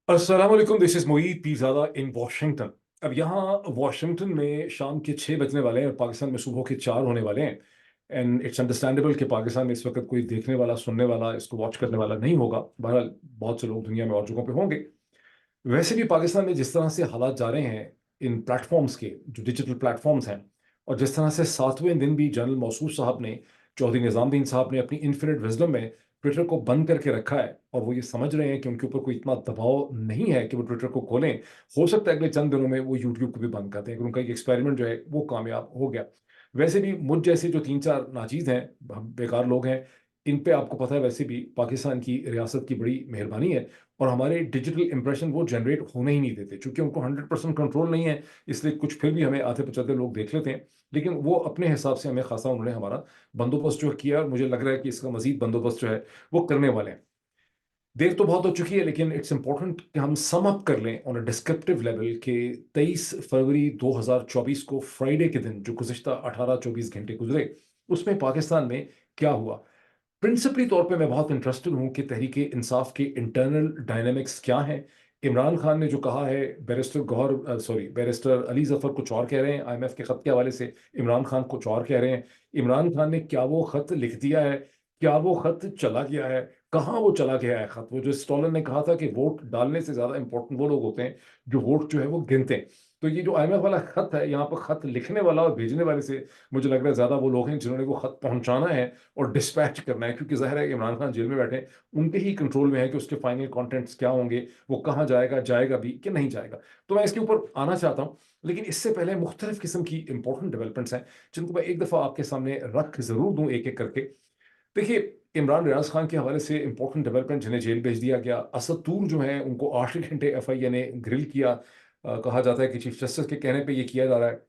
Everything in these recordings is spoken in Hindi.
अस्सलाम वालेकुम, this is Moid Pirzada in Washington. अब यहाँ वॉशिंगटन में शाम के 6 बजने वाले हैं और पाकिस्तान में सुबह के 4 होने वाले हैं। एंड इट्स अंडरस्टैंडेबल कि पाकिस्तान में इस वक्त कोई देखने वाला, सुनने वाला, इसको वॉच करने वाला नहीं होगा। बहरहाल बहुत से लोग दुनिया में और जगहों पे होंगे। वैसे भी पाकिस्तान में जिस तरह से हालात जा रहे हैं इन प्लेटफॉर्म्स के, जो डिजिटल प्लेटफॉर्म्स हैं, और जिस तरह से 7वें दिन भी जनरल मौसूफ साहब ने, चौधरी निजामुद्दीन साहब ने अपनी इन्फिनिट विजडम में ट्विटर को बंद करके रखा है, और वो ये समझ रहे हैं कि उनके ऊपर कोई इतना दबाव नहीं है कि वो ट्विटर को खोलें। हो सकता है अगले चंद दिनों में वो यूट्यूब को भी बंद कर दें, क्योंकि उनका एक एक्सपेरिमेंट जो है वो कामयाब हो गया। वैसे भी मुझ जैसे जो 3-4 नाचीज हैं, बेकार लोग हैं, इन पे आपको पता है वैसे भी पाकिस्तान की रियासत की बड़ी मेहरबानी है, और हमारे डिजिटल इंप्रेशन वो जनरेट होने ही नहीं देते, क्योंकि उनको 100% कंट्रोल नहीं है। इसलिए कुछ फिर भी हमें आते पचते लोग देख लेते हैं, लेकिन वो अपने हिसाब से हमें खासा उन्होंने हमारा बंदोबस्त जो किया, और मुझे लग रहा है कि इसका मजीद बंदोबस्त जो है वो करने वाले हैं। देर तो बहुत हो चुकी है, लेकिन इट्स इंपॉर्टेंट कि हम सम अप कर लें ऑन अ डिस्क्रिप्टिव लेवल के 23 फरवरी 2024 को, फ्राइडे के दिन, जो गुज़िश्ता 18-24 घंटे गुजरे, उसमें पाकिस्तान में क्या हुआ। प्रिंसिपली तौर पे मैं बहुत इंटरेस्टेड हूं कि तहरीक इंसाफ के इंटरनल डायनेमिक्स क्या हैं। इमरान खान ने जो कहा है, बैरिस्टर अली जफर कुछ और कह रहे हैं, आईएमएफ के खत के हवाले से इमरान खान कुछ और कह रहे हैं। इमरान खान ने क्या वो खत लिख दिया है, क्या वो खत चला गया है, कहाँ वो चला गया है खत? वो जो स्टॉलन ने कहा था कि वोट डालने से ज्यादा इंपॉर्टेंट वो लोग होते हैं जो वोट जो है वो गिनते हैं। तो ये जो आईएमएफ वाला खत है, यहाँ पर खत लिखने वाला और भेजने वाले से मुझे लग रहा है ज्यादा वो लोग हैं जिन्होंने वो खत पहुंचाना है और डिस्पैच करना है, क्योंकि जाहिर है कि इमरान खान जेल में बैठे हैं, उनके ही कंट्रोल में है कि उसके फाइनल कंटेंट्स क्या होंगे, वो कहाँ जाएगा, जाएगा भी कि नहीं जाएगा। तो मैं इसके ऊपर आना चाहता हूँ, लेकिन इससे पहले मुख्तलिफ किस्म की इंपॉर्टेंट डेवलपमेंट्स हैं जिनको मैं एक दफा आपके सामने रख जरूर दूं, एक एक करके। देखिए, इमरान रियाज खान के हवाले से इंपॉर्टेंट डेवलपमेंट, जिन्हें जेल भेज दिया गया। असद तूर जो है, उनको 8 घंटे एफआईए ने ग्रिल किया। कहा जाता है कि चीफ जस्टिस के कहने पे ये किया जा रहा है।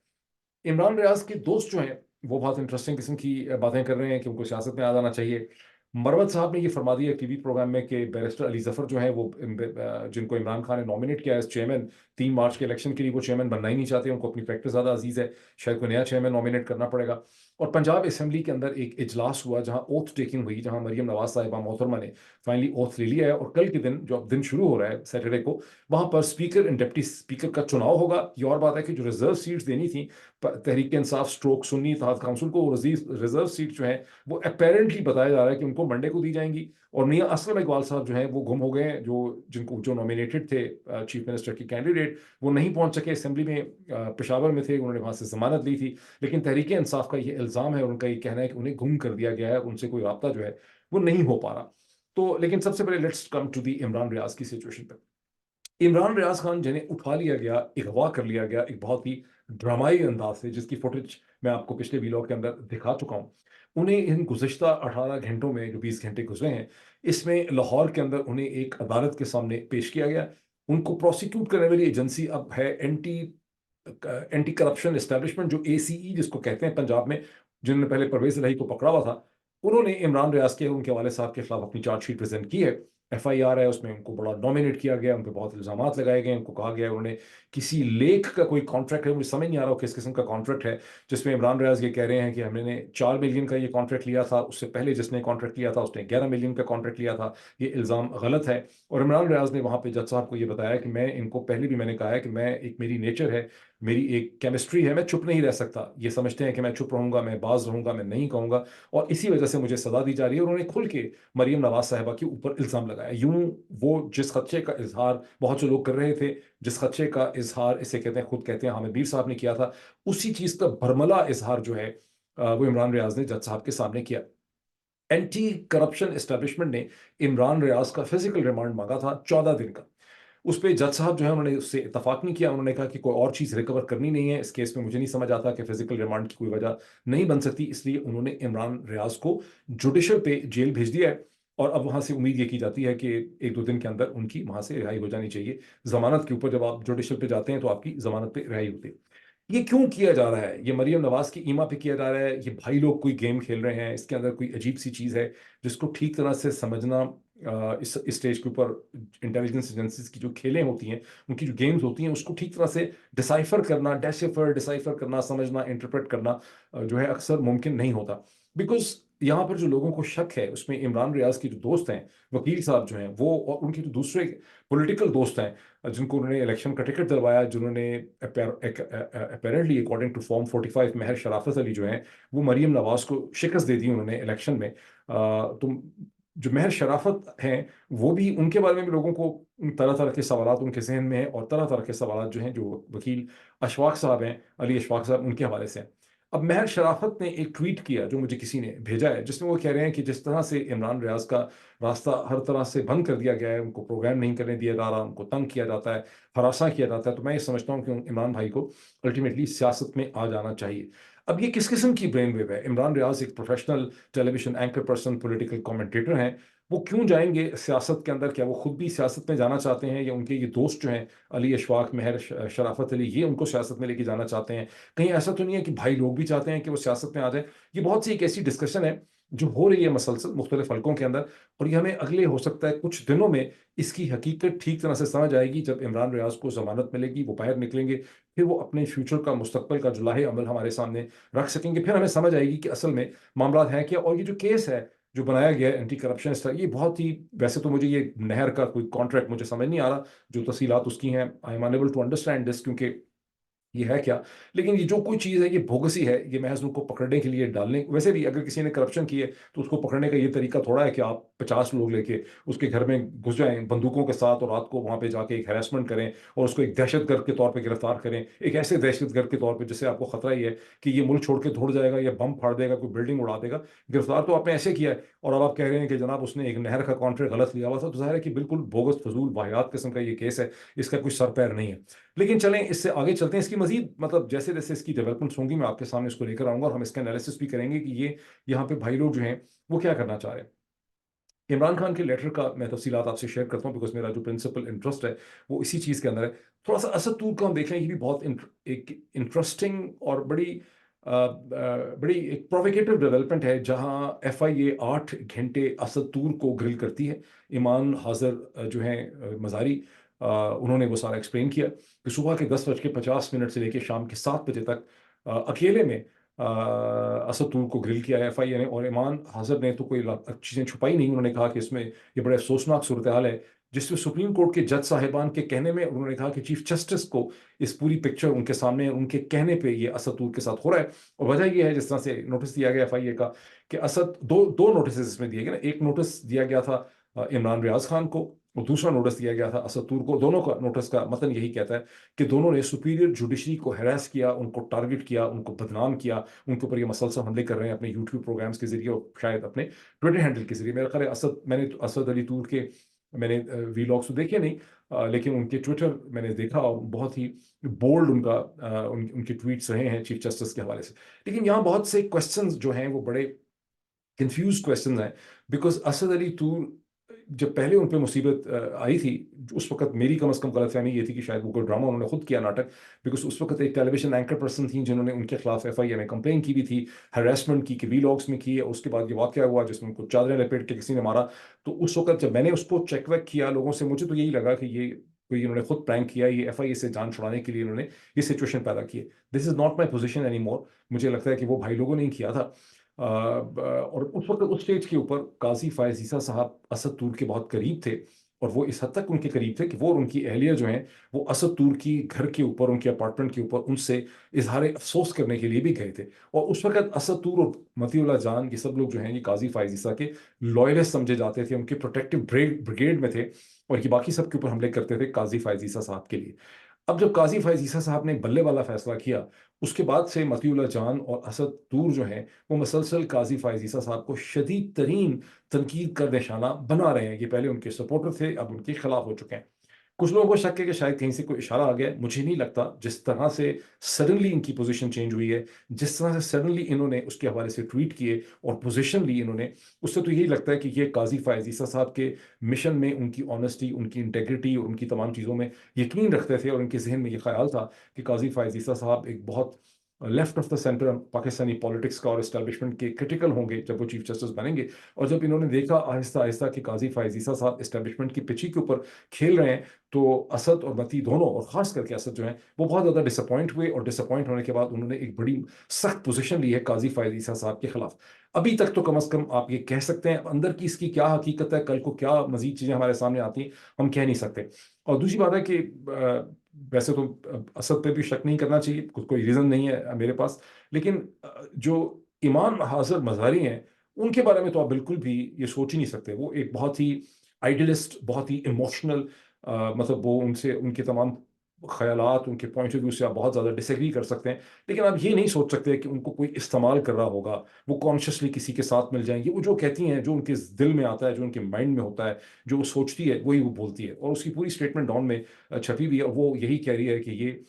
इमरान रियाज के दोस्त जो हैं, वो बहुत इंटरेस्टिंग किस्म की बातें कर रहे हैं कि उनको सियासत में आ जाना चाहिए। मरवत साहब ने ये फरमा दिया टीवी प्रोग्राम में कि बैरिस्टर अली जफर जो है वो, जिनको इमरान खान ने नॉमिनेट किया एज चेयरमैन 3 मार्च के इलेक्शन के लिए, वो चेयरमैन बनना ही नहीं चाहते, उनको अपनी प्रैक्टिस ज़्यादा अजीज है, शायद कोई नया चेयरमैन नॉमिनेट करना पड़ेगा। और पंजाब असेंबली के अंदर एक इजलास हुआ जहां ओथ टेकिंग हुई, जहां मरियम नवाज साहिबा मोहतरमा ने फाइनली ओथ ले लिया है, और कल के दिन, जो अब दिन शुरू हो रहा है सैटरडे को, वहां पर स्पीकर एंड डिप्टी स्पीकर का चुनाव होगा। ये और बात है कि जो रिजर्व सीट्स देनी थी तहरीक इंसाफ स्ट्रोक सुन्नी इत्तेहाद काउंसिल को, रिजर्व सीट जो है वो अपेरेंटली बताया जा रहा है कि उनको मंडे को दी जाएंगी। और मियां असलम इकबाल साहब जो हैं वो गुम हो गए हैं, जो नॉमिनेटेड थे चीफ मिनिस्टर की कैंडिडेट, वो नहीं पहुंच सके असेंबली में। पेशावर में थे, उन्होंने वहां से जमानत ली थी, लेकिन तहरीक इंसाफ का ये इल्जाम है और उनका ये कहना है कि उन्हें गुम कर दिया गया है, उनसे कोई रब्ता जो है वो नहीं हो पा रहा। तो लेकिन सबसे पहले let's come to the Imran Riaz की सिचुएशन पर। इमरान रियाज खान, जिन्हें उठा लिया गया, अगवा कर लिया गया एक बहुत ही ड्रामाई अंदाज से, जिसकी फुटेज मैं आपको पिछले वीलॉग के अंदर दिखा चुका हूं, उन्हें इन गुज़श्ता 18 घंटों में, जो 20 घंटे गुजरे हैं, इसमें लाहौर के अंदर उन्हें एक अदालत के सामने पेश किया गया। उनको प्रोसिक्यूट करने वाली एजेंसी अब है एंटी एंटी करप्शन एस्टेब्लिशमेंट, जो एसीई जिसको कहते हैं पंजाब में, जिन्होंने पहले परवेज इलाही को पकड़ा हुआ था। उन्होंने इमरान रियाज के, उनके वाले साहब के खिलाफ अपनी चार्जशीट प्रेजेंट की है। एफआईआर है, उसमें उनको बड़ा डोमिनेट किया गया, उन पर बहुत इल्जामात लगाए गए। उनको कहा गया उन्होंने किसी लेक का कोई कॉन्ट्रैक्ट है, मुझे समझ नहीं आ रहा हो किस किस्म का कॉन्ट्रैक्ट है, जिसमें इमरान रियाज ये कह रहे हैं कि हमने 4 मिलियन का ये कॉन्ट्रैक्ट लिया था, उससे पहले जिसने कॉन्ट्रैक्ट लिया था उसने 11 मिलियन का कॉन्ट्रैक्ट लिया था। ये इल्ज़ाम गलत है। और इमरान रियाज ने वहां पे जज साहब को ये बताया कि मैं इनको, पहले भी मैंने कहा है कि मैं, एक मेरी नेचर है, मेरी एक केमिस्ट्री है, मैं चुप नहीं रह सकता। ये समझते हैं कि मैं चुप रहूंगा, मैं बाज रहूंगा, मैं नहीं कहूंगा, और इसी वजह से मुझे सजा दी जा रही है। और उन्होंने खुल के मरियम नवाज साहिबा के ऊपर इल्जाम लगाया। यूं वो जिस खदशे का इजहार बहुत से लोग कर रहे थे, जिस खदशे का इजहार, इसे कहते हैं, खुद कहते हैं, हामिद मीर साहब ने किया था, उसी चीज का बरमला इजहार जो है वो इमरान रियाज ने जज साहब के सामने किया। एंटी करप्शन एस्टेब्लिशमेंट ने इमरान रियाज का फिजिकल रिमांड मांगा था 14 दिन का। उस पर जज साहब जो है उन्होंने उससे इतफाक नहीं किया। उन्होंने कहा कि कोई और चीज़ रिकवर करनी नहीं है इस केस में, मुझे नहीं समझ आता कि फिजिकल रिमांड की कोई वजह नहीं बन सकती, इसलिए उन्होंने इमरान रियाज को जुडिशल पे जेल भेज दिया है। और अब वहां से उम्मीद ये की जाती है कि 1-2 दिन के अंदर उनकी वहां से रिहाई हो जानी चाहिए। जमानत के ऊपर, जब आप जुडिशल पे जाते हैं तो आपकी जमानत पे रिहाई होती है। ये क्यों किया जा रहा है? ये मरियम नवाज की ईमा पे किया जा रहा है? ये भाई लोग कोई गेम खेल रहे हैं? इसके अंदर कोई अजीब सी चीज है जिसको ठीक तरह से समझना, इस स्टेज के ऊपर इंटेलिजेंस एजेंसीज की जो खेलें होती हैं, उनकी जो गेम्स होती हैं, उसको ठीक तरह से डिसाइफर करना, समझना, इंटरप्रेट करना जो है अक्सर मुमकिन नहीं होता। बिकॉज यहाँ पर जो लोगों को शक है उसमें इमरान रियाज के जो दोस्त हैं, वकील साहब जो हैं वो, और उनके जो दूसरे पॉलिटिकल दोस्त हैं जिनको उन्होंने इलेक्शन का टिकट दिलवाया, जिन्होंने अपेरेंटली अकॉर्डिंग टू फॉर्म 45 महर शराफत अली जो हैं वो मरीम नवाज को शिकस्त दे दी उन्होंने इलेक्शन में। तो जो महर शराफत हैं वो भी, उनके बारे में भी लोगों को तरह तरह के सवाल उनके जहन में हैं, और तरह तरह के सवाल जो हैं जो वकील अशफाक साहब हैं, अली अशफाक साहब, उनके हवाले से हैं। अब महर शराफत ने एक ट्वीट किया जो मुझे किसी ने भेजा है, जिसमें वो कह रहे हैं कि जिस तरह से इमरान रियाज का रास्ता हर तरह से बंद कर दिया गया है, उनको प्रोग्राम नहीं करने दिया जा रहा, उनको तंग किया जाता है, हरासा किया जाता है, तो मैं ये समझता हूँ कि इमरान भाई को अल्टीमेटली सियासत में आ जाना चाहिए। अब ये किस किस्म की ब्रेन वेव है? इमरान रियाज एक professional television anchor person, political commentator हैं, वो क्यों जाएंगे सियासत के अंदर? क्या वो खुद भी सियासत में जाना चाहते हैं, या उनके ये दोस्त जो हैं अली अशफाक, महर शराफत अली, ये उनको सियासत में लेके जाना चाहते हैं? कहीं ऐसा तो नहीं है कि भाई लोग भी चाहते हैं कि वो सियासत में आ जाए? ये बहुत सी एक ऐसी डिस्कशन है जो हो रही है मसलसल मुख्तलिफ हलकों के अंदर, और ये हमें अगले हो सकता है कुछ दिनों में इसकी हकीकत ठीक तरह से समझ आएगी, जब इमरान रियाज को जमानत मिलेगी, वो बाहर निकलेंगे, फिर वो अपने फ्यूचर का, मुस्तकबिल का जो लाहे अमल हमारे सामने रख सकेंगे, फिर हमें समझ आएगी कि असल में मामला है क्या। और ये जो केस है जो बनाया गया है एंटी करप्शन का, ये बहुत ही, वैसे तो मुझे ये नहर का कोई कॉन्ट्रैक्ट मुझे समझ नहीं आ रहा, जो तफसीलात उसकी हैं, I am unable to understand this, क्योंकि ये है क्या। लेकिन ये जो कोई चीज़ है ये बोगसी है, ये महज उनको पकड़ने के लिए डालने, वैसे भी अगर किसी ने करप्शन की है तो उसको पकड़ने का ये तरीका थोड़ा है कि आप 50 लोग लेके उसके घर में घुस जाएं बंदूकों के साथ, और रात को वहां पे जाके एक हैरेसमेंट करें, और उसको एक दहशतगर्द के तौर पे गिरफ्तार करें, एक ऐसे दहशतगर्द के तौर पे जिससे आपको खतरा ही है कि ये मुल्क छोड़ के दौड़ जाएगा, या बम फाड़ देगा, कोई बिल्डिंग उड़ा देगा। गिरफ्तार तो आपने ऐसे किया है, और अब आप कह रहे हैं कि जनाब उसने एक नहर का कॉन्ट्रैक्ट गलत लिया हुआ था, तो जाहिर है कि बिल्कुल बोगस, फजूल, वाहियात किस्म का ये केस है, इसका कोई सर पैर नहीं है। लेकिन चलें, इससे आगे चलते हैं, इसकी मजीद मतलब जैसे जैसे इसकी डेवलपमेंट्स होंगी मैं आपके सामने इसको लेकर आऊंगा, और हम इसका एनालिसिस भी करेंगे कि ये यहाँ पे भाई लोग जो हैं वो क्या करना चाह रहे हैं। इमरान खान के लेटर का मैं तफसीलात आपसे शेयर करता हूँ, बिकॉज मेरा जो प्रिंसिपल इंटरेस्ट है वो इसी चीज़ के अंदर है। थोड़ा सा असद तूर को हम देख लें, ये भी बहुत एक इंटरेस्टिंग और बड़ी एक प्रोवोकेटिव डेवलपमेंट है, जहाँ FIA 8 घंटे असद तूर को ग्रिल करती है। ईमान हाजिर जो हैं मज़ारी, उन्होंने वो सारा एक्सप्लेन किया कि सुबह के 10:50 से लेकर शाम के 7 बजे तक अकेले में असद तूर को ग्रिल किया है FIA ने। और ईमान हाजिर ने तो कोई चीज़ें छुपाई नहीं, उन्होंने कहा कि इसमें ये बड़े अफसोसनाक सूरत हाल है, जिसमें सुप्रीम कोर्ट के जज साहिबान के कहने में उन्होंने कहा कि चीफ जस्टिस को इस पूरी पिक्चर उनके सामने, उनके कहने पे ये असद तूर के साथ हो रहा है। और वजह ये है, जिस तरह से नोटिस दिया गया FIA का, कि असद दो दो नोटिस इसमें दिए गए ना। एक नोटिस दिया गया था इमरान रियाज खान को, और दूसरा नोटिस दिया गया था असद तूर को। दोनों का नोटिस का मतलब यही कहता है कि दोनों ने सुपीरियर जुडिशरी को हैरेस किया, उनको टारगेट किया, उनको बदनाम किया, उनके ऊपर ये मसलसल हमले कर रहे हैं अपने यूट्यूब प्रोग्राम्स के जरिए, और शायद अपने ट्विटर हैंडल के जरिए। मेरा ख्याल है मैंने तो असद अली तूर के मैंने वीलॉग्स तो देखे नहीं, लेकिन उनके ट्विटर मैंने देखा, और बहुत ही बोल्ड उनके ट्वीट्स रहे हैं चीफ जस्टिस के हवाले से। लेकिन यहाँ बहुत से क्वेश्चंस जो हैं वो बड़े कंफ्यूज क्वेश्चन है, बिकॉज असद अली तूर जब पहले उन पे मुसीबत आई थी, उस वक्त मेरी कम से कम गलतफहमी ये थी कि शायद वो कोई ड्रामा उन्होंने खुद किया, नाटक। बिकॉज उस वक्त एक टेलीविजन एंकर पर्सन थी जिन्होंने उनके खिलाफ FIA में कंप्लेन की भी थी, हरासमेंट की, कि वीलॉग्स में की है। उसके बाद ये वाकया हुआ जिसमें उनको चादरें लपेट के किसी ने मारा। तो उस वक्त जब मैंने उसको चेक वेक किया लोगों से, मुझे तो यही लगा कि ये कोई इन्होंने खुद प्रैंक किया, ये FIA से जान छुड़ाने के लिए इन्होंने ये सिचुएशन पैदा की है। This is not my position any more. मुझे लगता है कि वो भाई लोगों ने ही किया था। और उस वक्त उस स्टेज के ऊपर काजी फायज ईसा साहब असद तूर के बहुत करीब थे, और वो इस हद तक उनके करीब थे कि वो और उनकी अहलिया जो हैं वो असद तूर की घर के ऊपर, उनके अपार्टमेंट के ऊपर उनसे इजहार अफसोस करने के लिए भी गए थे। और उस वक्त असद तूर और मतीउल्लाह जान, ये सब लोग जो हैं ये काजी फायज ईसा के लॉयलिस्ट समझे जाते थे, उनके प्रोटेक्टिव ब्रिगेड में थे, और ये बाकी सब के ऊपर हमले करते थे काजी फायज ईसा साहब के लिए। अब जब काजी फायज ईसा साहब ने बल्ले वाला फैसला किया, उसके बाद से मतीउल्लाह जान और असद दूर जो हैं वो मसलसल काजी फायज ईसा साहब को शदीद तरीन तनकीद का निशाना बना रहे हैं। ये पहले उनके सपोर्टर थे, अब उनके खिलाफ हो चुके हैं। कुछ लोगों को शक है कि शायद कहीं से कोई इशारा आ गया, मुझे नहीं लगता। जिस तरह से सडनली इनकी पोजीशन चेंज हुई है, जिस तरह से सडनली इन्होंने उसके हवाले से ट्वीट किए और पोजीशन ली इन्होंने, उससे तो यही लगता है कि ये काजी फायज ईसा साहब के मिशन में उनकी ऑनेस्टी, उनकी इंटेग्रिटी और उनकी तमाम चीज़ों में यकीन रखते थे, और उनके जहन में ये ख्याल था कि काजी फायज ईसा साहब एक बहुत left of the centre Pakistani politics का और एस्टेब्लिशमेंट के क्रिटिकल होंगे जब वो चीफ जस्टिस बनेंगे। और जब इन्होंने देखा आहिस्ता आहिस्ता कि काजी फायज ईसा साहब एस्टेब्लिशमेंट की पिची के ऊपर खेल रहे हैं, तो असद और मती दोनों, और खास करके असद जो है, वो बहुत ज्यादा डिसअपॉइंट हुए, और डिसअपॉइंट होने के बाद उन्होंने एक बड़ी सख्त पोजीशन ली है काजी फायज ईसा साहब के खिलाफ। अभी तक तो कम अज कम आप ये कह सकते हैं, अंदर की इसकी क्या हकीकत है, कल को क्या मजीद चीजें हमारे सामने आती हैं, हम कह नहीं सकते। और दूसरी बात है कि वैसे तो असद पे भी शक नहीं करना चाहिए, कोई रीजन नहीं है मेरे पास, लेकिन जो इमाम हाजिर मज़ारी हैं, उनके बारे में तो आप बिल्कुल भी ये सोच ही नहीं सकते। वो एक बहुत ही आइडियलिस्ट, बहुत ही इमोशनल, मतलब वो उनसे, उनके तमाम ख्यालात, उनके पॉइंट ऑफ व्यू से आप बहुत ज़्यादा डिसएग्री कर सकते हैं, लेकिन आप ये नहीं सोच सकते कि उनको कोई इस्तेमाल कर रहा होगा, वो कॉन्शियसली किसी के साथ मिल जाएंगे। वो जो कहती हैं, जो उनके दिल में आता है, जो उनके माइंड में होता है, जो वो सोचती है, वही वो बोलती है। और उसकी पूरी स्टेटमेंट डाउन में छपी भी है, वो यही कह रही है कि ये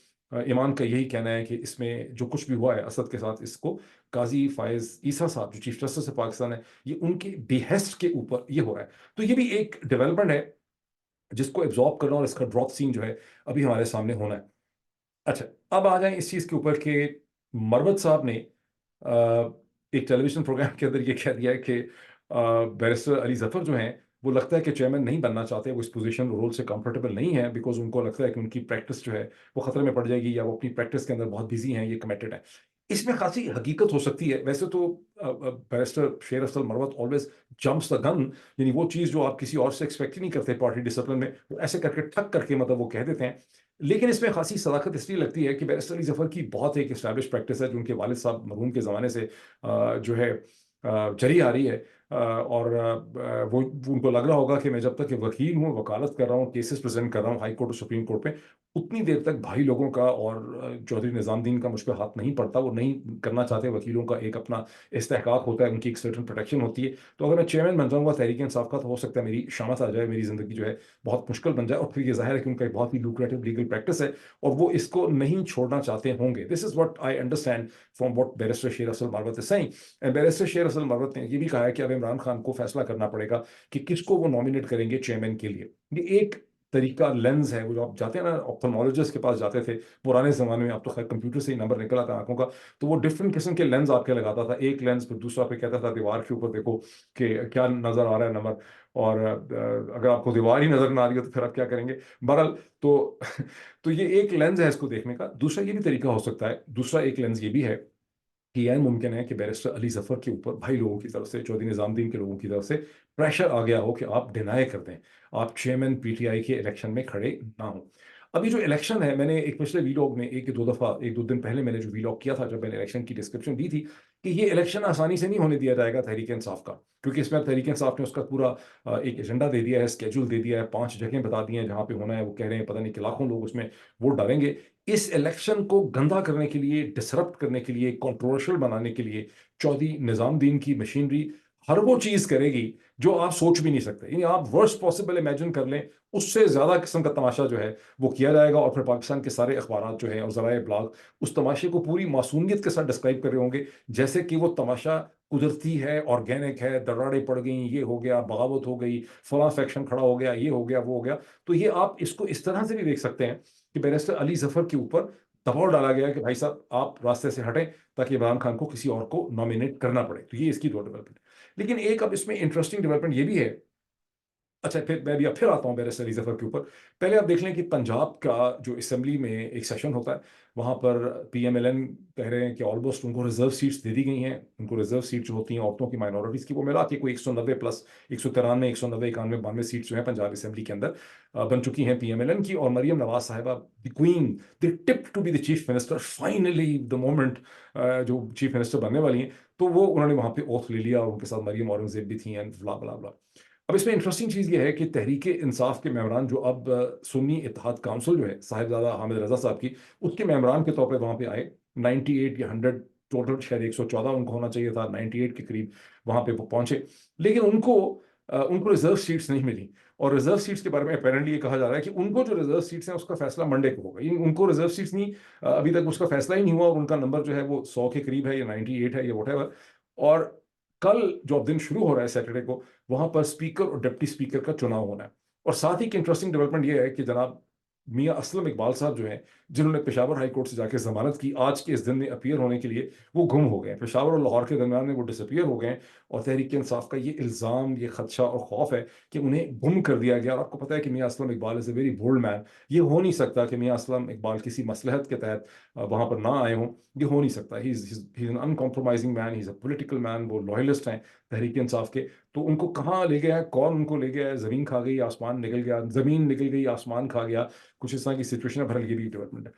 ईमान का यही कहना है कि इसमें जो कुछ भी हुआ है असद के साथ, इसको काजी फायज ईसा साहब जो चीफ जस्टिस है पाकिस्तान है, ये उनके बेहेस्ट के ऊपर ये हो रहा है। तो ये भी एक डेवलपमेंट है जिसको एब्जॉर्ब करना, और इसका ड्रॉप सीन जो है अभी हमारे सामने होना है। अच्छा, अब आ जाए इस चीज के ऊपर कि मरवत साहब ने एक टेलीविजन प्रोग्राम के अंदर ये कह दिया है कि बैरिस्टर अली जफर जो हैं, वो लगता है कि चेयरमैन नहीं बनना चाहते, वो इस पोजीशन रोल से कंफर्टेबल नहीं है, बिकॉज उनको लगता है कि उनकी प्रैक्टिस जो है वो खतरे में पड़ जाएगी, या वो अपनी प्रैक्टिस के अंदर बहुत बिजी हैं, ये कमिटेड है। इसमें खासी हकीकत हो सकती है। वैसे तो barrister Sher Afzal Marwat always jumps the gun, यानी वो चीज़ जो आप किसी और से एक्सपेक्ट ही नहीं करते पार्टी डिसिप्लिन में, वो ऐसे करके ठक करके मतलब वो कह देते हैं। लेकिन इसमें खासी सदाकत इसलिए लगती है कि बैरिस्टर अली जफर की बहुत एक इस्टेब्लिश प्रैक्टिस है, जो उनके वालिद साहब मरहूम के ज़माने से जो है चली आ रही है। और वो उनको लग रहा होगा कि मैं जब तक कि वकील हूँ, वकालत कर रहा हूँ, केसेस प्रेजेंट कर रहा हूँ हाई कोर्ट और सुप्रीम कोर्ट पे, उतनी देर तक भाई लोगों का और चौधरी निजामुद्दीन का मुझ पर हाथ नहीं पड़ता। वो नहीं करना चाहते। वकीलों का एक अपना इस्तेहकाक होता है, उनकी एक सर्टन प्रोटेक्शन होती है। तो अगर मैं चेयरमैन बन जाऊंगा तहरीक इंसाफ का, तो हो सकता है मेरी शामत आ जाए, मेरी जिंदगी जो है बहुत मुश्किल बन जाए। और फिर ये जाहिर है कि उनका एक बहुत ही लुक्रेटिव लीगल प्रैक्टिस है, और वो इसको नहीं छोड़ना चाहते होंगे। This is what I understand from what barrister Sher Afzal Marwat is saying. And barrister Sher Afzal Marwat ने ये भी कहा है कि अब इमरान खान को फैसला करना पड़ेगा कि किसको वो नॉमिनेट करेंगे चेयरमैन के लिए। ये एक तरीका लेंस है, वो जो आप जाते हैं ना ऑप्थेल्मोलॉजिस्ट के पास जाते थे पुराने जमाने में, अब तो खैर कंप्यूटर से ही नंबर निकला था आंखों का, तो वो डिफरेंट किस्म के लेंस आपके लगाता था। एक लेंस फिर दूसरा पे कहता था दीवार के ऊपर देखो कि क्या नजर आ रहा है नंबर, और अगर आपको दीवार ही नजर ना आ रही हो तो फिर आप क्या करेंगे। बहरहाल तो तो ये एक लेंस है इसको देखने का। दूसरा ये भी तरीका हो सकता है, दूसरा एक लेंस ये भी है कि यह मुमकिन है कि बैरिस्टर अली जफर के ऊपर भाई लोगों की तरफ से, चौधरी निजामुद्दीन के लोगों की तरफ से प्रेशर आ गया हो कि आप डिनाई कर दें, आप चेयरमैन पीटीआई के इलेक्शन में खड़े ना हो। अभी जो इलेक्शन है, मैंने एक पिछले वीलॉग में एक दो दफा, एक दो दिन पहले मैंने जो वीलॉग किया था, जब मैंने इलेक्शन की डिस्क्रिप्शन दी थी, कि ये इलेक्शन आसानी से नहीं होने दिया जाएगा तहरीक इंसाफ का, क्योंकि इसमें तहरीक इंसाफ ने उसका पूरा एक एजेंडा दे दिया है, स्केड्यूल दे दिया है, 5 जगह बता दी हैं जहां पे होना है। वो कह रहे हैं पता नहीं कि लाखों लोग उसमें वोट डालेंगे। इस इलेक्शन को गंदा करने के लिए, डिसरप्ट करने के लिए, कंट्रोवर्शियल बनाने के लिए चौधरी निजामुद्दीन की मशीनरी हर वो चीज करेगी जो आप सोच भी नहीं सकते। यानी आप वर्स्ट पॉसिबल इमेजिन कर लें, उससे ज्यादा किस्म का तमाशा जो है वो किया जाएगा। और फिर पाकिस्तान के सारे अखबार जो है और जराए ब्लॉग उस तमाशे को पूरी मासूमियत के साथ डिस्क्राइब कर रहे होंगे, जैसे कि वो तमाशा कुदरती है, ऑर्गेनिक है, दरारें पड़ गई, ये हो गया, बगावत हो गई, फला फैक्शन खड़ा हो गया, ये हो गया, वो हो गया। तो ये आप इसको इस तरह से भी देख सकते हैं कि बैरिस्टर अली जफर के ऊपर दबाव डाला गया कि भाई साहब आप रास्ते से हटें, ताकि इमरान खान को किसी और को नॉमिनेट करना पड़े। तो ये इसकी दो डेवलपमेंट। लेकिन एक अब इसमें इंटरेस्टिंग डेवलपमेंट ये भी है। अच्छा, फिर मैं भी अब फिर आता हूँ बैरिस्टर अली जफर के ऊपर। पहले आप देख लें कि पंजाब का जो असेंबली में एक सेशन होता है, वहां पर पीएमएलएन कह रहे हैं कि ऑलमोस्ट उनको रिजर्व सीट्स दे दी गई हैं। उनको रिजर्व सीट जो होती हैं औरतों की, माइनॉरिटीज की, वो मिला के कोई 190 प्लस 193, 190, 91, 92 सीट्स जो है पंजाब असेंबली के अंदर बन चुकी हैं पीएमएलएन की। और मरियम नवाज साहिबा, the queen, the tip to be the chief minister, finally the moment, जो चीफ मिनिस्टर बनने वाली हैं, तो वो उन्होंने वहां पे ओथ ले लिया, और उनके साथ मरियम औरंगजेब भी थी, एंड ब्ला ब्ला ब्ला। अब इसमें इंटरेस्टिंग चीज़ ये है कि तहरीक इंसाफ के मेम्बरान जो अब सुन्नी इत्तेहाद काउंसिल जो है साहिबजादा हामिद रजा साहब की, उसके मेम्बरान के तौर पे वहाँ पे आए। 98 या 100 टोटल, शायद 114 उनको होना चाहिए था, 98 के करीब वहाँ पे वो पहुंचे। लेकिन उनको रिजर्व सीट्स नहीं मिली। और रिजर्व सीट्स के बारे में अपेरेंटली ये कहा जा रहा है कि उनको जो रिजर्व सीट्स हैं उसका फैसला मंडे को होगा। उनको रिजर्व सीट्स नहीं, अभी तक उसका फैसला ही नहीं हुआ, और उनका नंबर जो है वो 100 के करीब है, या 98 है, या वट। और कल जो अब दिन शुरू हो रहा है सैटरडे को, वहां पर स्पीकर और डिप्टी स्पीकर का चुनाव होना है। और साथ ही एक इंटरेस्टिंग डेवलपमेंट यह है कि जनाब मियां असलम इकबाल साहब जो हैं, जिन्होंने पेशावर हाई कोर्ट से जाके जमानत की, आज के इस दिन में अपीयर होने के लिए वो गुम हो गए। पेशावर और लाहौर के दरमियान में वो डिसअपीयर हो गए। और तहरीक इंसाफ का ये इल्ज़ाम, ये खदशा और खौफ है कि उन्हें गुम कर दिया गया। और आपको पता है कि मियां Aslam Iqbal is a very bold man. ये हो नहीं सकता कि मियां असलम इकबाल किसी मसलहत के तहत वहां पर ना आए हों। ये हो नहीं सकता। He is an uncompromising man, he is a political man. वो लॉयलिस्ट हैं तहरीक इंसाफ के। तो उनको कहाँ ले गया है, कौन उनको ले गया है? जमीन खा गई, आसमान निकल गया, जमीन निकल गई, आसमान खा गया, कुछ इस तरह की सिचुएशन है। भरल ये भी डेवलपमेंट है।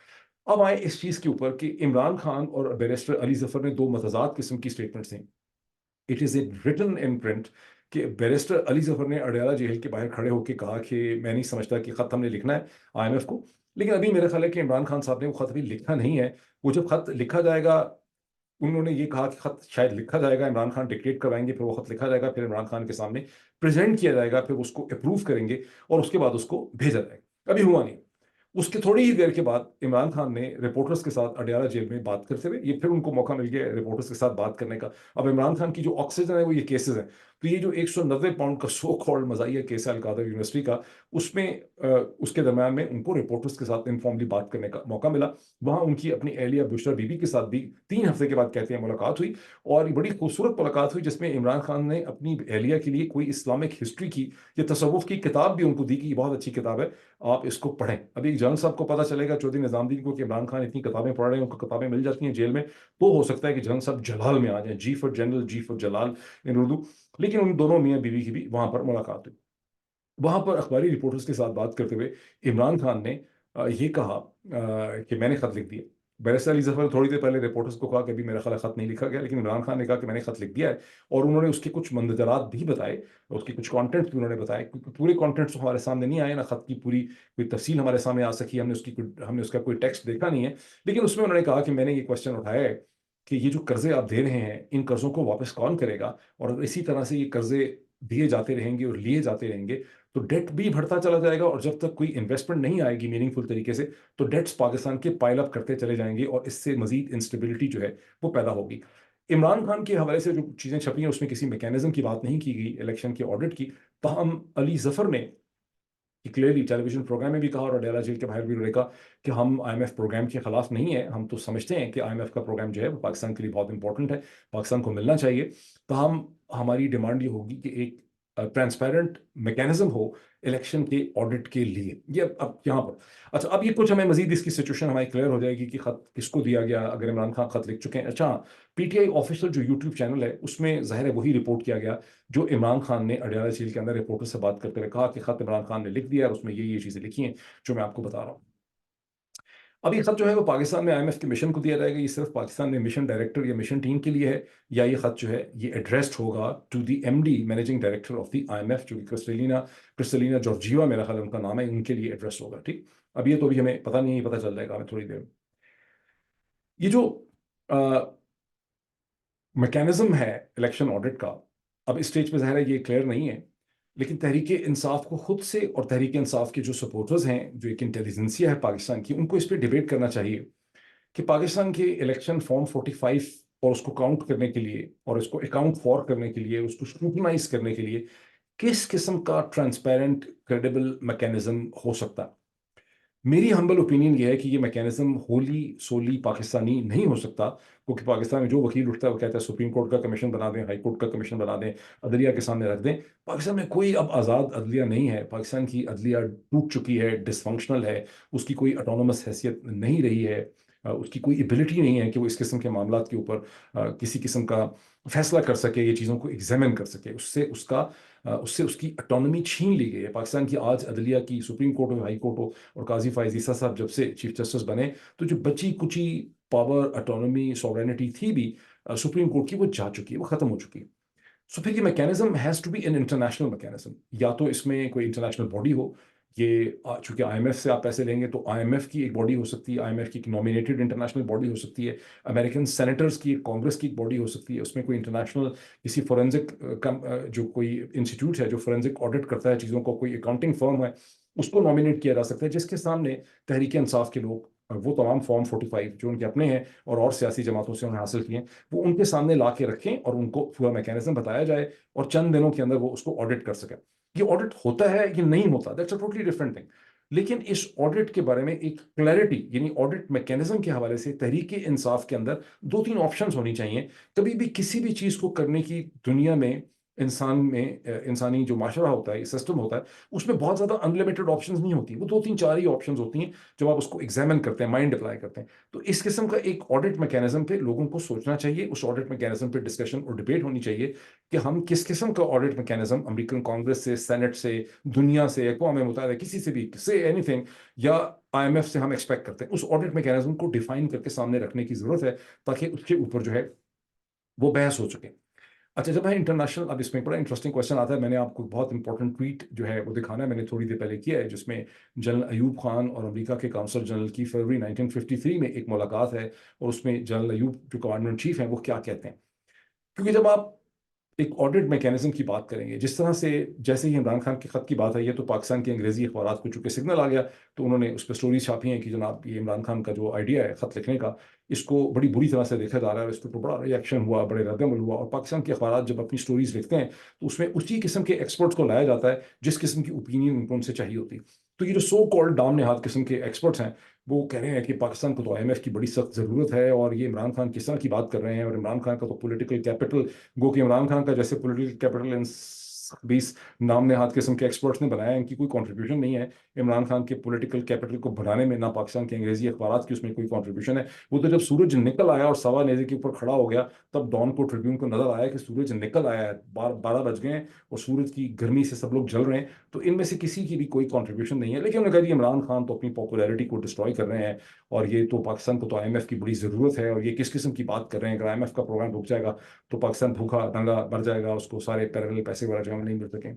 अब आए इस चीज के ऊपर कि इमरान खान और बैरिस्टर अली जफर ने दो मतजाद किस्म की स्टेटमेंट्स दी। It is a written in print कि बैरिस्टर अली जफर ने अडयाला जेल के बाहर खड़े होकर कहा कि मैं नहीं समझता कि खत हमने लिखना है आईएमएफ को। लेकिन अभी मेरा ख्याल है कि इमरान खान साहब ने वो खत अभी लिखा नहीं है। वो जब खत लिखा जाएगा, उन्होंने ये कहा कि खत शायद लिखा जाएगा, इमरान खान डिक्टेट करवाएंगे, फिर वो खत लिखा जाएगा, फिर इमरान खान के सामने प्रेजेंट किया जाएगा, फिर उसको अप्रूव करेंगे और उसके बाद उसको भेजा जाएगा। अभी हुआ नहीं। उसके थोड़ी ही देर के बाद इमरान खान ने रिपोर्टर्स के साथ अडयाला जेल में बात करते हुए, ये फिर उनको मौका मिल गया रिपोर्टर्स के साथ बात करने का। अब इमरान खान की जो ऑक्सीजन है वो ये केसेस हैं। तो ये जो 190 पाउंड का सो कॉल्ड मजाइया केस है अलकादर यूनिवर्सिटी का, उसमें उसके दरम्यान में उनको रिपोर्टर्स के साथ इनफॉर्मली बात करने का मौका मिला। वहां उनकी अपनी एहलिया बुशरा बीबी के साथ भी 3 हफ्ते के बाद कहते हैं मुलाकात हुई। और बड़ी खूबसूरत मुलाकात हुई जिसमें इमरान खान ने अपनी एहलिया के लिए कोई इस्लामिक हिस्ट्री की या तसव्वुफ की किताब भी उनको दी कि ये बहुत अच्छी किताब है, आप इसको पढ़ें। अभी एक जंग साहब को पता चलेगा, चौधरी निजामुद्दीन को, कि इमरान खान इतनी किताबें पढ़ रहे हैं, उनको किताबें मिल जाती हैं जेल में, तो हो सकता है कि जंग साहब जलाल में आ जाए, जी फॉर जनरल, जी फॉर जलाल इन उर्दू। लेकिन उन दोनों मियाँ बीवी की भी वहां पर मुलाकात हुई। वहां पर अखबारी रिपोर्टर्स के साथ बात करते हुए इमरान खान ने ये कहा कि मैंने खत लिख दिया। बैरिस्टर अली जफर ने थोड़ी देर पहले रिपोर्टर्स को कहा कि अभी मेरा ख्याल है खत नहीं लिखा गया, लेकिन इमरान खान ने कहा कि मैंने खत लिख दिया है। और उन्होंने उसके कुछ मंदजरात भी बताए, उसके कुछ कंटेंट्स भी उन्होंने बताए, क्योंकि पूरे कंटेंट्स हमारे सामने नहीं आए ना, खत की पूरी कोई तफसील हमारे सामने आ सकी, हमने उसका कोई टेक्स्ट देखा नहीं है। लेकिन उसमें उन्होंने कहा कि मैंने ये क्वेश्चन उठाया है कि ये जो कर्जे आप दे रहे हैं, इन कर्जों को वापस कौन करेगा? और अगर इसी तरह से ये कर्जे दिए जाते रहेंगे और लिए जाते रहेंगे, तो डेट भी बढ़ता चला जाएगा। और जब तक कोई इन्वेस्टमेंट नहीं आएगी मीनिंगफुल तरीके से, तो डेट्स पाकिस्तान के पाइल अप करते चले जाएंगे और इससे मजीद इंस्टेबिलिटी जो है वो पैदा होगी। इमरान खान के हवाले से जो चीजें छपी हैं उसमें किसी मैकेनिज्म की बात नहीं की गई इलेक्शन के ऑडिट की। ताहम अली जफर ने क्लियरली टेलीविजन प्रोग्राम में भी कहा और अडयाला जेल के बाहर भी उन्होंने कहा कि हम आईएमएफ प्रोग्राम के खिलाफ नहीं है, हम तो समझते हैं कि आईएमएफ का प्रोग्राम जो है वो पाकिस्तान के लिए बहुत इंपॉर्टेंट है, पाकिस्तान को मिलना चाहिए। ताहम हमारी डिमांड ये होगी कि एक ट्रांसपेरेंट मैकेनिज्म हो इलेक्शन के ऑडिट के लिए। ये अब यहाँ पर अच्छा, अब ये कुछ हमें मजीद इसकी सिचुएशन हमारी क्लियर हो जाएगी कि खत किसको दिया गया, अगर इमरान खान खत लिख चुके हैं। अच्छा, पीटीआई ऑफिशियल जो यूट्यूब चैनल है उसमें ज़ाहिर है वही रिपोर्ट किया गया जो इमरान खान ने अडयाला जेल के अंदर रिपोर्टर से बात करते हुए कहा कि खत इमरान खान ने लिख दिया और उसमें ये चीज़ें लिखी हैं जो मैं आपको बता रहा हूँ। अब ये खत जो है वो पाकिस्तान में आईएमएफ के मिशन को दिया जाएगा। ये सिर्फ पाकिस्तान में मिशन डायरेक्टर या मिशन टीम के लिए है, या ये खत जो है ये एड्रेस्ड होगा to the MD managing director of the IMF, जो कि क्रिस्टलिना जॉर्जिवा मेरा ख्याल है उनका नाम है, उनके लिए एड्रेस्ड होगा। ठीक, अब ये तो भी हमें पता नहीं है, पता चल जाएगा हमें थोड़ी देर में। ये जो मैकेनिज्म है इलेक्शन ऑडिट का, अब इस स्टेज पे ज़ाहिर है ये क्लियर नहीं है। लेकिन तहरीक इंसाफ को खुद से और तहरीक इंसाफ के जो सपोर्टर्स हैं, जो एक इंटेलिजेंसिया है पाकिस्तान की, उनको इस पर डिबेट करना चाहिए कि पाकिस्तान के इलेक्शन फॉर्म 45 और उसको काउंट करने के लिए और इसको अकाउंट फॉर करने के लिए, उसको स्क्रूटनाइज करने के लिए किस किस्म का ट्रांसपेरेंट क्रेडिबल मैकेनिज्म हो सकता है। मेरी हम्बल ओपिनियन ये है कि ये मैकेनिज्म होली सोली पाकिस्तानी नहीं हो सकता, क्योंकि पाकिस्तान में जो वकील उठता है वो कहता है सुप्रीम कोर्ट का कमीशन बना दें, हाई कोर्ट का कमीशन बना दें, अदलिया के सामने रख दें। पाकिस्तान में कोई अब आज़ाद अदलिया नहीं है। पाकिस्तान की अदलिया टूट चुकी है, डिसफंक्शनल है, उसकी कोई ऑटोनोमस हैसियत नहीं रही है, उसकी कोई एबिलिटी नहीं है कि वो इस किस्म के मामला के ऊपर किसी किस्म का फैसला कर सके, ये चीज़ों को एग्जामिन कर सके। उससे उसकी ऑटोनॉमी छीन ली गई है। पाकिस्तान की आज अदलिया की, सुप्रीम कोर्ट हो, हाई कोर्ट हो, और काजी फायज ईसा साहब जब से चीफ जस्टिस बने, तो जो बची कुची पावर, ऑटोनॉमी, सॉवरेनिटी थी भी सुप्रीम कोर्ट की, वो जा चुकी है, वो खत्म हो चुकी है। सो फिर ये mechanism has to be an international mechanism. या तो इसमें कोई इंटरनेशनल बॉडी हो, ये चूंकि आईएमएफ से आप पैसे लेंगे तो आईएमएफ की एक बॉडी हो सकती है, आईएमएफ की एक नॉमिनेटेड इंटरनेशनल बॉडी हो सकती है, अमेरिकन सेनेटर्स की कांग्रेस की एक बॉडी हो सकती है, उसमें कोई इंटरनेशनल किसी फोरेंसिक जो कोई इंस्टीट्यूट है जो फोरेंसिक ऑडिट करता है चीज़ों को, कोई अकाउंटिंग फर्म है, उसको नॉमिनेट किया जा सकता है, जिसके सामने तहरीक इंसाफ के लोग वो तमाम फॉर्म 45 जो उनके अपने हैं और सियासी जमातों से उन्हें हासिल किए हैं, वो उनके सामने ला के रखें और उनको पूरा मैकेनिज्म बताया जाए और चंद दिनों के अंदर वो उसको ऑडिट कर सकें। ये ऑडिट होता है कि नहीं होता, that's a totally different thing. लेकिन इस ऑडिट के बारे में एक क्लैरिटी, यानी ऑडिट मैकेनिज्म के हवाले से तहरीक इंसाफ के अंदर 2-3 ऑप्शंस होनी चाहिए। कभी भी किसी भी चीज़ को करने की दुनिया में, इंसानी जो माशरा होता है, सिस्टम होता है, उसमें बहुत ज़्यादा अनलिमिटेड ऑप्शंस नहीं होती। वो 2-3-4 ही ऑप्शंस होती हैं जब आप उसको एग्जामिन करते हैं, माइंड अप्लाई करते हैं। तो इस किस्म का एक ऑडिट मैकेनिज्म पे लोगों को सोचना चाहिए, उस ऑडिट मैकेनिज्म पे डिस्कशन और डिबेट होनी चाहिए कि हम किस किस्म का ऑडिट मैकेनिज्म अमेरिकन कांग्रेस से, सेनेट से, दुनिया से, अक़वाम मुत्तहिदा, किसी से भी, से एनीथिंग, या IMF से हम एक्सपेक्ट करते हैं। उस ऑडिट मैकेनिज्म को डिफाइन करके सामने रखने की जरूरत है, ताकि उसके ऊपर जो है वो बहस हो सके। अच्छा, जब है इंटरनेशनल, अब इसमें बड़ा इंटरेस्टिंग क्वेश्चन आता है। मैंने आपको बहुत इंपॉर्टेंट ट्वीट जो है वो दिखाना है, मैंने थोड़ी देर पहले किया है, जिसमें जनरल अयूब खान और अमेरिका के काउंसल जनरल की फरवरी 1953 में एक मुलाकात है, और उसमें जनरल अयूब जो कमांडर इन चीफ हैं वो क्या कहते हैं। क्योंकि जब आप एक ऑडिट मैकेनिज्म की बात करेंगे, जिस तरह से, जैसे ही इमरान खान के खत की बात आई है, तो पाकिस्तान के अंग्रेजी अखबार को चूंकि सिग्नल आ गया, तो उन्होंने उस पर स्टोरीज छापी हैं कि जनाब ये इमरान खान का जो आइडिया है खत लिखने का, इसको बड़ी बुरी तरह से देखा जा रहा है, इस पर बड़ा रिएक्शन हुआ, बड़े रद्दमल हुआ। और पाकिस्तान के अखबार जब अपनी स्टोरीज लिखते हैं, तो उसमें उसी किस्म के एक्सपर्ट्स को लाया जाता है जिस किस्म की ओपिनियन उनको उनसे चाहिए होती। तो ये जो सो कॉल्ड दाम निहाद किस्म के एक्सपर्ट्स हैं, वो कह रहे हैं कि पाकिस्तान को तो IMF की बड़ी सख्त ज़रूरत है, और ये इमरान खान किस तरह की बात कर रहे हैं, और इमरान खान का तो पॉलिटिकल कैपिटल, गो कि इमरान खान का जैसे पॉलिटिकल कैपिटल इन 20 नाम ने हाथ किस्म के एक्सपर्ट्स ने बनाया है, इनकी कोई कंट्रीब्यूशन नहीं है इमरान खान के पॉलिटिकल कैपिटल को बढ़ाने में, ना पाकिस्तान के अंग्रेजी अखबार की उसमें कोई कंट्रीब्यूशन है। वो तो जब सूरज निकल आया और सवा नेज़े के ऊपर खड़ा हो गया, तब डॉन को, ट्रिब्यून को नजर आया कि सूरज निकल आया है, 12 बज गए हैं और सूरज की गर्मी से सब लोग जल रहे हैं। तो इनमें से किसी की भी कोई कंट्रीब्यूशन नहीं है। लेकिन उन्होंने कहा इमरान खान तो अपनी पॉपुलैरिटी को डिस्ट्रॉय कर रहे हैं, और ये तो पाकिस्तान को तो IMF की बड़ी ज़रूरत है, और ये किस किस्म की बात कर रहे हैं, अगर IMF का प्रोग्राम रुक जाएगा तो पाकिस्तान भूखा नंगा मर जाएगा, उसको सारे पैरेलल पैसे वगैरह जो हमें नहीं मिल सकें।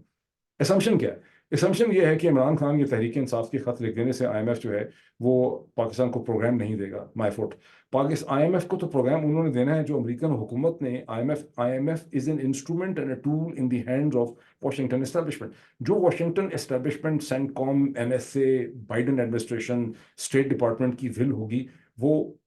असम्पशन क्या है? असम्पशन ये है कि इमरान खान ये तहरीक इंसाफ की खत लिख देने से IMF जो है वो पाकिस्तान को प्रोग्राम नहीं देगा। माय फुट, पाकिस्तान IMF को तो प्रोग्राम उन्होंने देना है जो अमेरिकन हुकूमत ने, IMF is an instrument and a tool in the hands of Washington establishment. जो Washington establishment, CENTCOM, NSA, Biden administration, state department की विल होगी, वो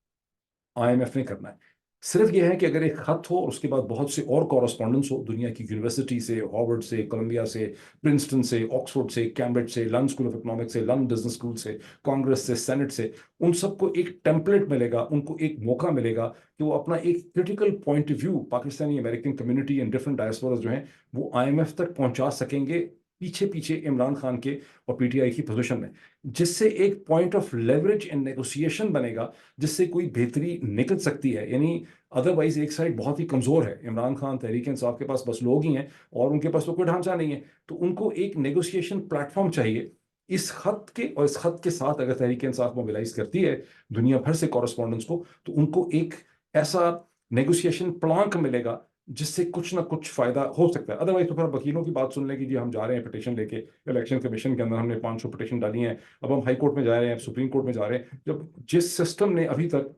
IMF ने करना है। सिर्फ यह है कि अगर एक खत हो और उसके बाद बहुत से और कॉरस्पॉन्डेंस हो दुनिया की यूनिवर्सिटी से, हार्वर्ड से, कोलंबिया से, प्रिंसटन से, ऑक्सफोर्ड से, कैम्ब्रिज से, लंदन स्कूल ऑफ इकोनॉमिक्स से, लंदन बिजनेस स्कूल से, कांग्रेस से, सेनेट से, उन सबको एक टेम्पलेट मिलेगा, उनको एक मौका मिलेगा कि वो अपना एक critical point of view, Pakistani American community and different diasporas जो हैं वो IMF तक पहुंचा सकेंगे, पीछे पीछे इमरान खान के और PTI की पोजीशन में, जिससे एक point of leverage and negotiation बनेगा, जिससे कोई बेहतरी निकल सकती है। यानी अदरवाइज एक साइड बहुत ही कमजोर है, इमरान खान, तहरीक इंसाफ के पास बस लोग ही हैं, और उनके पास तो कोई ढांचा नहीं है। तो उनको एक नेगोशिएशन प्लेटफॉर्म चाहिए। इस खत के, और इस खत के साथ अगर तहरीक इंसाफ मोबिलाइज करती है दुनिया भर से कॉरेस्पॉन्डेंट्स को, तो उनको एक ऐसा नेगोशिएशन प्लांक मिलेगा जिससे कुछ ना कुछ फायदा हो सकता है। अदरवाइज तो फिर वकीलों की बात सुन लें कि जी हम जा रहे हैं पिटीशन लेके, इलेक्शन कमीशन के अंदर हमने 500 पिटीशन डाली हैं, अब हम हाई कोर्ट में जा रहे हैं, सुप्रीम कोर्ट में जा रहे हैं। जब जिस सिस्टम ने अभी तक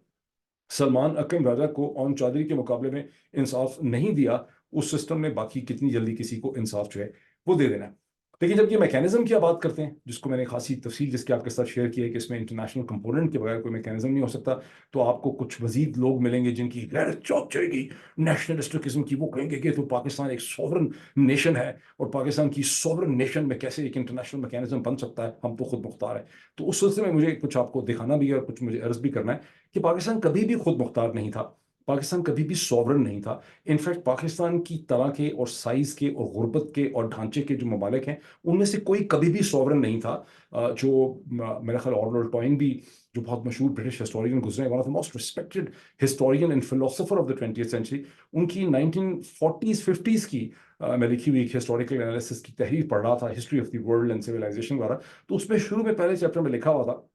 सलमान अकरम राजा को ऑन चौधरी के मुकाबले में इंसाफ नहीं दिया, उस सिस्टम ने बाकी कितनी जल्दी किसी को इंसाफ जो है वो दे देना है। लेकिन जब ये मैकेनिज्म की बात करते हैं, जिसको मैंने खासी तफसील जिसके आपके साथ शेयर की है कि इसमें इंटरनेशनल कंपोनेंट के बगैर कोई मैकेनिज्म नहीं हो सकता, तो आपको कुछ मजीद लोग मिलेंगे जिनकी गैरत चौंक जाएगी, नेशनलिस्ट किस्म की। वो कहेंगे कि तो पाकिस्तान एक सॉवरन नेशन है, और पाकिस्तान की सॉवरन नेशन में कैसे एक इंटरनेशनल मैकेनिज्म बन सकता है, हम तो खुद मुख्तार है। तो उस सिलसिले में मुझे कुछ आपको दिखाना भी है और कुछ मुझे अर्ज भी करना है कि पाकिस्तान कभी भी खुद मुख्तार नहीं था, पाकिस्तान कभी भी सॉवरन नहीं था। इनफैक्ट पाकिस्तान की तरह के और साइज के और गुर्बत के और ढांचे के जो ममालिक हैं, उनमें से कोई कभी भी सॉवरन नहीं था। मेरा ख्याल ऑर्डर टॉइंग भी, जो बहुत मशहूर ब्रिटिश हिस्टोरियन गुजरे, one of the most respected historian and philosopher of the 20th century, उनकी 1940s 50s की मैं लिखी हुई एक हिस्टोरिकल एनालिसिस की तहरीर पढ़ रहा था, history of the world and civilisation वगैरह। तो उसमें शुरू में पहले चैप्टर में लिखा हुआ था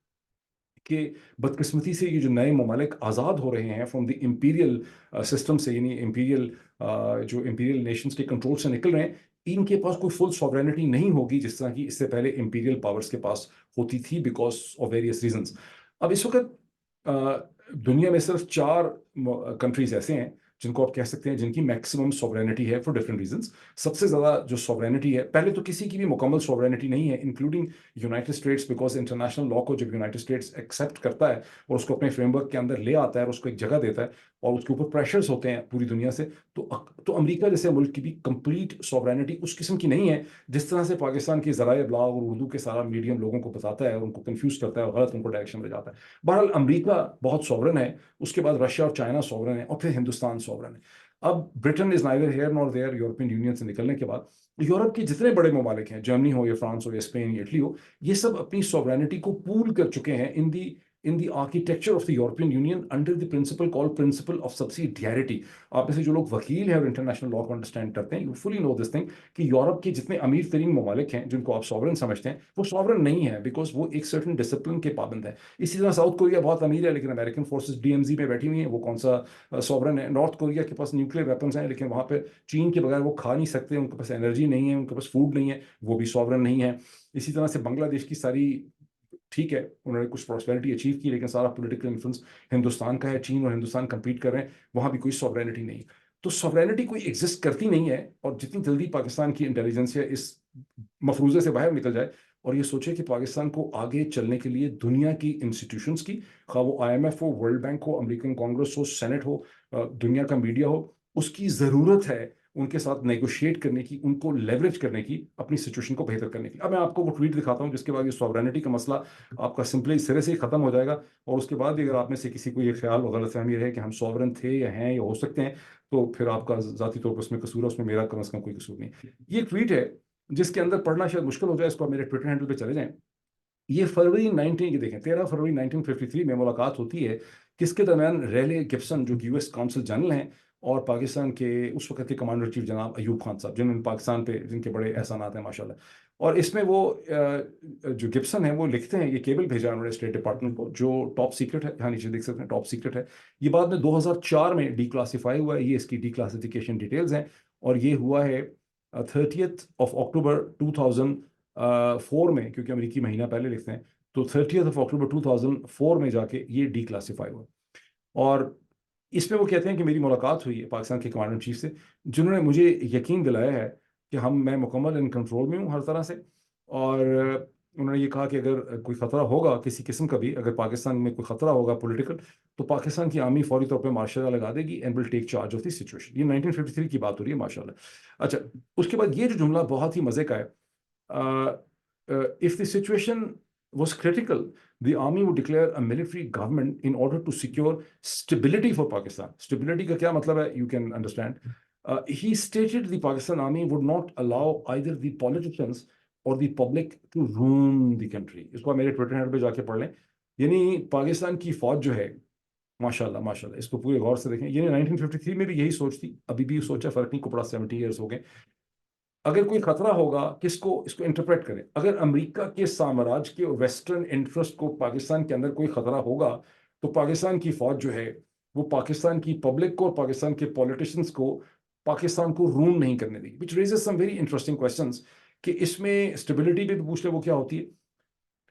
कि बदकिस्मती से ये जो नए ममालिक आज़ाद हो रहे हैं फ्रॉम द इम्पीरियल सिस्टम से, यानी इम्पीरियल जो इम्पीरियल नेशंस के कंट्रोल से निकल रहे हैं, इनके पास कोई फुल सॉवरेनिटी नहीं होगी जिस तरह की इससे पहले इम्पीरियल पावर्स के पास होती थी, बिकॉज ऑफ वेरियस रीजंस। अब इस वक्त दुनिया में सिर्फ 4 कंट्रीज ऐसे हैं जिनको आप कह सकते हैं जिनकी मैक्सिमम सॉवरेनिटी है फॉर डिफरेंट रीजंस। सबसे ज़्यादा जो सॉवरेनिटी है, पहले तो किसी की भी मुकम्मल सॉवरेनिटी नहीं है, including United states, because international law को जब यूनाइटेड स्टेट्स एक्सेप्ट करता है और उसको अपने फ्रेमवर्क के अंदर ले आता है और उसको एक जगह देता है और उसके ऊपर प्रेशर्स होते हैं पूरी दुनिया से, तो अमेरिका जैसे मुल्क की भी कंप्लीट सॉवरेनिटी उस किस्म की नहीं है जिस तरह से पाकिस्तान की ज़राए इब्लाग और उर्दू के सारा मीडियम लोगों को बताता है और उनको कंफ्यूज करता है और गलत उनको डायरेक्शन में जाता है। बहरहाल अमेरिका बहुत सॉवरन है, उसके बाद रशिया और चाइना सॉवरन है और फिर हिंदुस्तान सॉवरन है। अब Britain is neither here nor there, European Union से निकलने के बाद यूरोप के जितने बड़े ममालिक हैं, जर्मनी हो या फ्रांस हो या स्पेन या इटली हो, ये सब अपनी सॉवरेनिटी को पूल कर चुके हैं in the architecture of the European Union under the principle called principle of subsidiarity. आप में से जो लोग वकील हैं और इंटरनेशनल लॉ को अंडरस्टैंड करते हैं, you fully know this thing कि यूरोप के जितने अमीर तरीन ममालिक हैं जिनको आप सॉवरन समझते हैं, वो सॉवरन नहीं है, बिकॉज वो एक सर्टन डिसिप्लिन के पाबंद है। इसी तरह साउथ कोरिया बहुत अमीर है लेकिन अमेरिकन फोर्सेस डीएमजी में बैठी हुई हैं, वो कौन सा सॉवरन है? नॉर्थ कोरिया के पास न्यूक्लियर वेपन्स हैं लेकिन वहां पर चीन के बगैर वो खा नहीं सकते, उनके पास एनर्जी नहीं है, उनके पास फूड नहीं है, वो भी सॉवरन नहीं है। इसी तरह से बांग्लादेश की सारी, ठीक है उन्होंने कुछ प्रॉस्पेरिटी अचीव की लेकिन सारा पॉलिटिकल इन्फ्लुएंस हिंदुस्तान का है, चीन और हिंदुस्तान कंपीट कर रहे हैं, वहां भी कोई सॉवरेनिटी नहीं। तो सॉवरेनिटी कोई एग्जिस्ट करती नहीं है, और जितनी जल्दी पाकिस्तान की इंटेलिजेंस इस मफरूजे से बाहर निकल जाए और ये सोचे कि पाकिस्तान को आगे चलने के लिए दुनिया की इंस्टीट्यूशंस की, खा वो IMF हो, वर्ल्ड बैंक हो, अमेरिकन कांग्रेस हो, सेनेट हो, दुनिया का मीडिया हो, उसकी ज़रूरत है उनके साथ नेगोशिएट करने की, उनको लेवरेज करने की, अपनी सिचुएशन को बेहतर करने की। अब मैं आपको वो ट्वीट दिखाता हूँ जिसके बाद ये सॉवरेनिटी का मसला आपका सिंपली सिरे से ही खत्म हो जाएगा, और उसके बाद भी अगर आप में से किसी को ये ख्याल और गलतफहमी रहे कि हम सॉवरन थे या हैं या हो सकते हैं, तो फिर आपका जाती तौर पर उसमें कसूर है, उसमें मेरा कम से कम कोई कसूर नहीं। ये ट्वीट है जिसके अंदर पढ़ना शायद मुश्किल हो जाए, इसको आप मेरे ट्विटर हैंडल पे चले जाएं। ये फरवरी 19 की देखें, 13 फरवरी 1953 में मुलाकात होती है किसके दरमियान? रेले गिब्सन जो कि US कौंसल जनरल हैं, और पाकिस्तान के उस वक्त के कमांडर चीफ जनाब अयूब खान साहब, जिन्होंने पाकिस्तान पे जिनके बड़े एहसानात हैं माशाल्लाह। और इसमें वो जो गिब्सन है वो लिखते हैं, ये केबल भेजा उन्होंने स्टेट डिपार्टमेंट को जो टॉप सीक्रेट है, यहाँ नीचे देख सकते हैं टॉप सीक्रेट है। ये बाद में 2004 में डिक्लासीफाई हुआ है, ये इसकी डिक्लासिफिकेशन डिटेल्स हैं, और ये हुआ है 30 अक्टूबर 2004 में, क्योंकि अमेरिकी महीना पहले लिखते हैं, तो 30 अक्टूबर 2004 में जाके ये डिक्लासीफाई हुआ। और इसमें वो कहते हैं कि मेरी मुलाकात हुई है पाकिस्तान के कमांडर इन चीफ से, जिन्होंने मुझे यकीन दिलाया है कि मैं मुकम्मल इन कंट्रोल में हूँ हर तरह से। और उन्होंने ये कहा कि अगर कोई ख़तरा होगा किसी किस्म का भी, अगर पाकिस्तान में कोई ख़तरा होगा पॉलिटिकल, तो पाकिस्तान की आर्मी फौरी तौर पे मार्शल लॉ लगा देगी and will take charge of the situation. ये 1953 की बात हो रही है माशाल्लाह। अच्छा, उसके बाद ये जो जुमला बहुत ही मज़े का है, if the situation was critical, the army would declare a military government in order to secure stability for Pakistan. Stability का क्या मतलब है? You can understand. He stated the Pakistan army would not allow either the politicians or the public to ruin the country. इसको आप मेरे ट्विटर हैंडल पे जाके पढ़ लें। यानी पाकिस्तान की फौज जो है, माशाल्लाह माशाल्लाह, इसको पूरे गौर से देखें। यानी 1953 में भी यही सोच थी, अभी भी सोचा, फर्क नहीं पड़ा, 70 ईयर्स हो गए। अगर कोई खतरा होगा, किसको इसको इंटरप्रेट करें? अगर अमेरिका के साम्राज्य के वेस्टर्न इंटरेस्ट को पाकिस्तान के अंदर कोई खतरा होगा, तो पाकिस्तान की फौज जो है वो पाकिस्तान की पब्लिक को और पाकिस्तान के पॉलिटिशियंस को पाकिस्तान को रूल नहीं करने देगी, which raises some very interesting questions कि इसमें स्टेबिलिटी भी पूछ ले वो क्या होती है,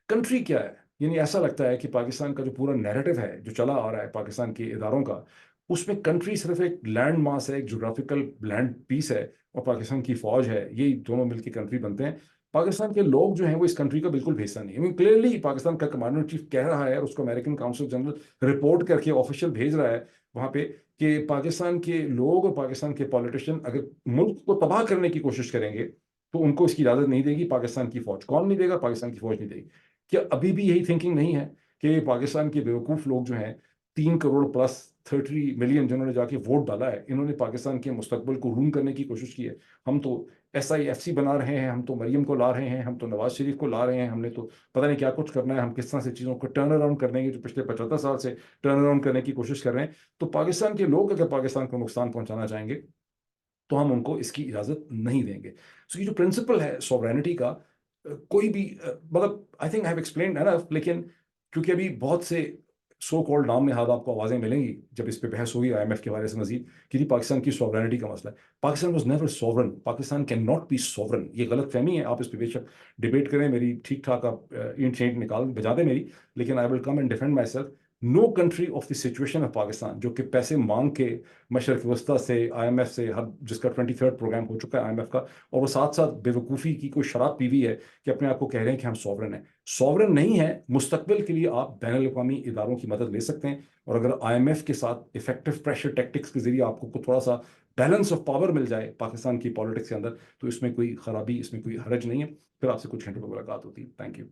कंट्री क्या है। यानी ऐसा लगता है कि पाकिस्तान का जो पूरा नैरेटिव है जो चला आ रहा है पाकिस्तान के इदारों का, उसमें कंट्री सिर्फ एक लैंड मास है, एक जोग्राफिकल लैंड पीस है, और पाकिस्तान की फौज है, यही दोनों मिलकर कंट्री बनते हैं। पाकिस्तान के लोग जो हैं वो इस कंट्री का बिल्कुल हिस्सा नहीं है। क्लियरली पाकिस्तान का कमांडर इन चीफ कह रहा है, और उसको अमेरिकन काउंसिल जनरल रिपोर्ट करके ऑफिशियल भेज रहा है वहां पे, कि पाकिस्तान के लोग और पाकिस्तान के पॉलिटिशियन अगर मुल्क को तबाह करने की कोशिश करेंगे तो उनको इसकी इजाजत नहीं देगी पाकिस्तान की फौज। कौन नहीं देगा? पाकिस्तान की फौज नहीं देगी। क्या अभी भी यही थिंकिंग नहीं है कि पाकिस्तान के बेवकूफ़ लोग जो हैं, 3 करोड़ प्लस 30 मिलियन जिन्होंने जाके वोट डाला है, इन्होंने पाकिस्तान के मुस्तकबिल को रूम करने की कोशिश की है? हम तो SIFC बना रहे हैं, हम तो मरियम को ला रहे हैं, हम तो नवाज शरीफ को ला रहे हैं, हमने तो पता नहीं क्या कुछ करना है, हम किस तरह से चीज़ों को टर्न अराउंड करने की जो पिछले 75 साल से टर्न अराउंड करने की कोशिश कर रहे हैं। तो पाकिस्तान के लोग अगर पाकिस्तान को नुकसान पहुंचाना चाहेंगे तो हम उनको इसकी इजाज़त नहीं देंगे। सो ये जो प्रिंसिपल है सॉवरेनिटी का, कोई भी मतलब I think I have explained enough, लेकिन क्योंकि अभी बहुत से सो कॉल्ड नाम नहाद आपको आवाज़ें मिलेंगी जब इस पे बहस होगी IMF के हवाले से मजीद, कि जी पाकिस्तान की सॉवरेनिटी का मसला है। Pakistan was never sovereign, Pakistan can not be sovereign, ये गलत फहमी है। आप इस पे बेशक डिबेट करें, मेरी ठीक ठाक आप ईंट चींट निकाल बजा दें मेरी, लेकिन I will come and defend myself. No country of the situation of Pakistan, जो कि पैसे मांग के मशरक वस्ता से, IMF से, हर जिसका 23rd प्रोग्राम हो चुका है IMF का, और वो साथ साथ बेवकूफ़ी की कोई शराब पी हुई है कि अपने आप को कह रहे हैं कि हम सॉवरन हैं। सॉवरन नहीं है। मुस्तकबिल के लिए आप बैनुल अक़वामी इदारों की मदद ले सकते हैं, और अगर IMF के साथ इफेक्टिव प्रेशर टेक्टिक्स के जरिए आपको थोड़ा सा बैलेंस ऑफ पावर मिल जाए पाकिस्तान की पॉलिटिक्स के अंदर, तो इसमें कोई खराबी, इसमें कोई हरज नहीं है। फिर आपसे कुछ घंटों में मुलाकात होती है। Thank you.